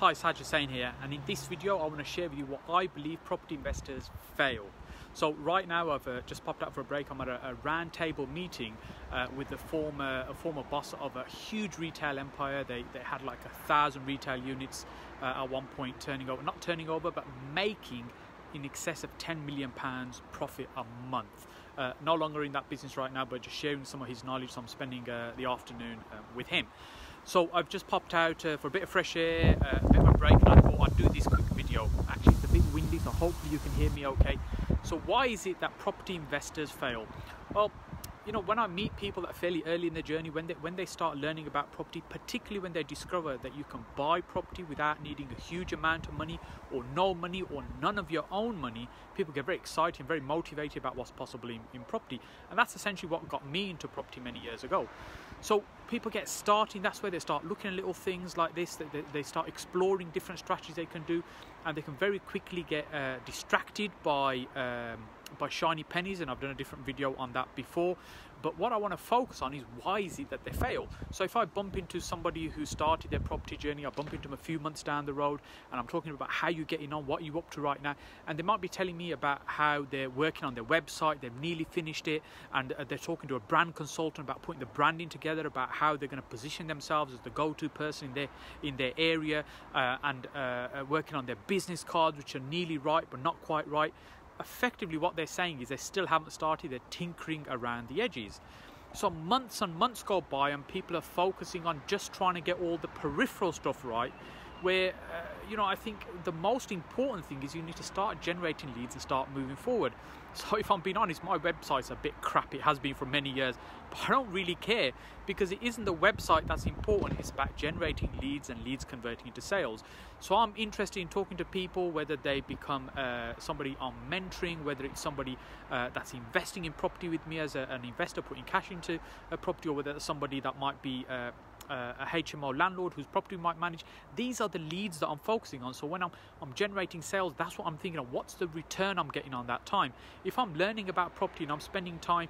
Hi, Saj Hussain here, and in this video I want to share with you what I believe property investors fail. So right now I've just popped out for a break. I'm at a round table meeting with a former boss of a huge retail empire. They had like 1,000 retail units at one point, not turning over, but making in excess of £10 million profit a month. No longer in that business right now, but just sharing some of his knowledge. So I'm spending the afternoon with him. So I've just popped out for a bit of fresh air, a bit of a break, and I thought I'd do this quick video. Actually, it's a bit windy, so hopefully you can hear me okay. So why is it that property investors fail? Well, you know, when I meet people that are fairly early in their journey, when they start learning about property, particularly when they discover that you can buy property without needing a huge amount of money or no money or none of your own money, people get very excited and very motivated about what's possible in property. And that's essentially what got me into property many years ago. So people get starting, that's where they start looking at little things like this, they start exploring different strategies they can do, and they can very quickly get distracted by shiny pennies, and I've done a different video on that before. But what I want to focus on is why is it that they fail. So if I bump into somebody who started their property journey, I bump into them a few months down the road, and I'm talking about how you're getting on, what you're up to right now, and they might be telling me about how they're working on their website, they've nearly finished it, and they're talking to a brand consultant about putting the branding together, about how they're going to position themselves as the go-to person in their area, and working on their business cards, which are nearly right but not quite right. Effectively what they're saying is they still haven't started, they're tinkering around the edges. So months and months go by and people are focusing on just trying to get all the peripheral stuff right, where you know, I think the most important thing is you need to start generating leads and start moving forward. So if I'm being honest, my website's a bit crap. It has been for many years, but I don't really care, because it isn't the website that's important. It's about generating leads and leads converting into sales. So I'm interested in talking to people, whether they become somebody I'm mentoring, whether it's somebody that's investing in property with me as an investor, putting cash into a property, or whether it's somebody that might be a HMO landlord whose property might manage. These are the leads that I'm focusing on. So when I'm generating sales, that's what I'm thinking of. What's the return I'm getting on that time? If I'm learning about property and I'm spending time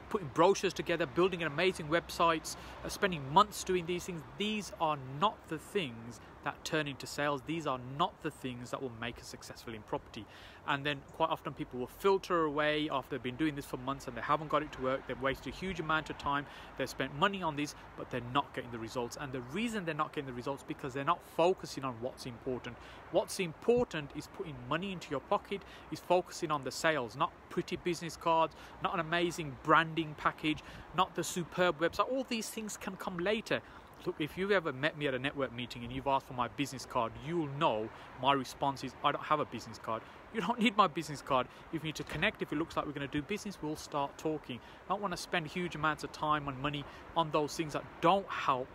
putting brochures together, building an amazing websites, spending months doing these things, these are not the things that turn into sales. These are not the things that will make us successful in property. And then quite often people will filter away after they've been doing this for months and they haven't got it to work. They've wasted a huge amount of time, they've spent money on this, but they're not getting the results. And the reason they're not getting the results is because they're not focusing on what's important. What's important is putting money into your pocket, is focusing on the sales, not pretty business cards, not an amazing branding package, not the superb website. All these things can come later. Look, if you've ever met me at a network meeting and you've asked for my business card, you'll know my response is, I don't have a business card. You don't need my business card. If you need to connect, if it looks like we're going to do business, we'll start talking. I don't want to spend huge amounts of time and money on those things that don't help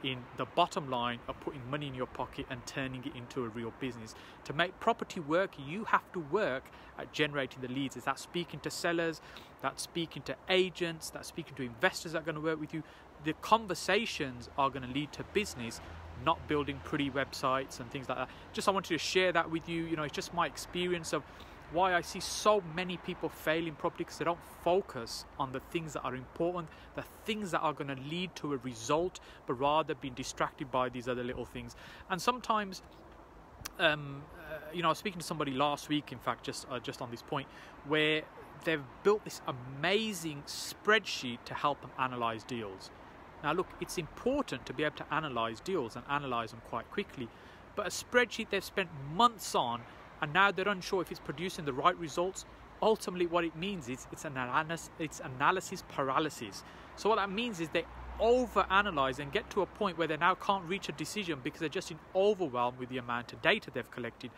in the bottom line of putting money in your pocket and turning it into a real business. To make property work, you have to work at generating the leads. Is that speaking to sellers, that's speaking to agents, that's speaking to investors that are going to work with you. The conversations are going to lead to business, not building pretty websites and things like that. Just I wanted to share that with you. You know, it's just my experience of why I see so many people fail in property, because they don't focus on the things that are important, the things that are going to lead to a result, but rather being distracted by these other little things. And sometimes, you know, I was speaking to somebody last week, in fact, just on this point, where they've built this amazing spreadsheet to help them analyze deals. Now look, it's important to be able to analyze deals and analyze them quite quickly, but a spreadsheet they've spent months on, and now they're unsure if it's producing the right results. Ultimately what it means is it's analysis paralysis. So what that means is they overanalyze and get to a point where they now can't reach a decision because they're just in overwhelm with the amount of data they've collected.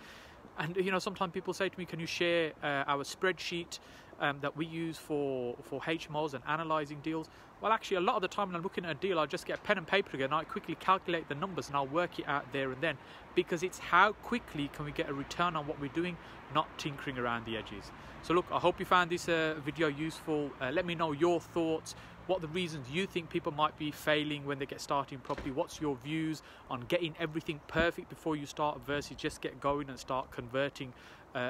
And you know, sometimes people say to me, can you share our spreadsheet that we use for HMOs and analysing deals? Well, actually, a lot of the time when I'm looking at a deal, I'll just get a pen and paper together and I quickly calculate the numbers and I'll work it out there and then, because it's how quickly can we get a return on what we're doing, not tinkering around the edges. So look, I hope you found this video useful. Let me know your thoughts. What are the reasons you think people might be failing when they get started in property? What's your views on getting everything perfect before you start versus just get going and start converting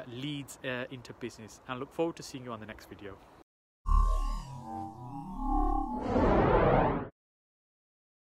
leads into business? And I look forward to seeing you on the next video.